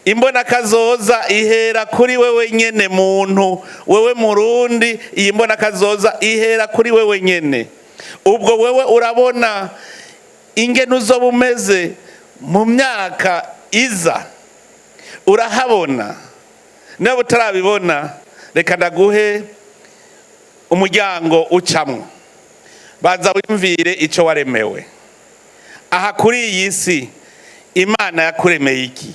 imbona kazoza ihera kuri wewe nyene muntu, wewe Murundi. Iyi mbona kazoza ihera kuri wewe nyene. Ubwo wewe urabona ingene uzoba umeze mu myaka iza, urahabona. Niba utarabibona, reka ndaguhe umuryango ucamwo. Baza wimvire ico waremewe. Aha kuri iyi si Imana yakuremeye iki?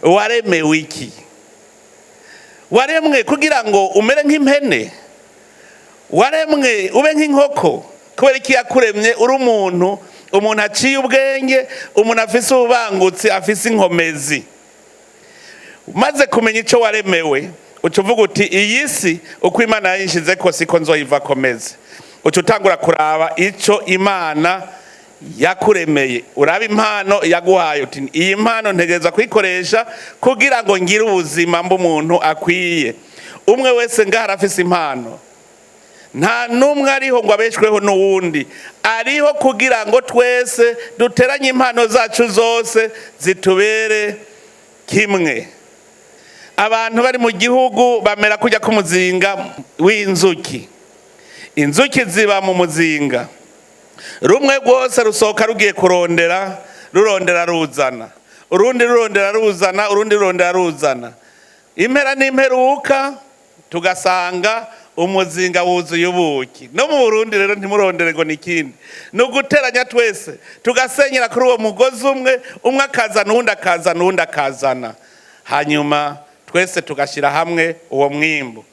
Waremewe iki? Waremwe kugira ngo umere nk'impene? Waremwe ube nk'inkoko? Kubera iki yakuremye uri umuntu aciye ubwenge, umuntu afise ubangutsi, afise inkomezi. Maze kumenya ico waremewe, ucuvuga uti iyi si uko Imana yayinshize ko siko nzoyiva komeze. Ucutangura kuraba ico Imana yakuremeye. Uraba impano yaguhaye uti iyi mpano ntegereza kuyikoresha kugira ngo ngire ubuzima umuntu akwiye. Umwe wese ngaho arafise impano. Nta numwe ariho ngo abeshweho n'uwundi. Ariho kugira ngo twese duteranye impano zacu zose zitubere kimwe. Abantu bari mu gihugu bamera kujya ku muzinga w'inzuki. Inzuki ziba mu muzinga. Rumwe rwose rusohoka rugiye kurondera, rurondera ruzana. Urundi rurondera ruzana, urundi rurondera ruzana. Impera n'imperuka tugasanga umuzinga wuzuye ubuki. No mu Burundi rero ntimurondere ngo nikindi. Nuguteranya twese tugasenyera kuri uwo mugozi umwe, umwe akazana uwundi akazana. Hanyuma twese tugashira hamwe uwo mwimbu.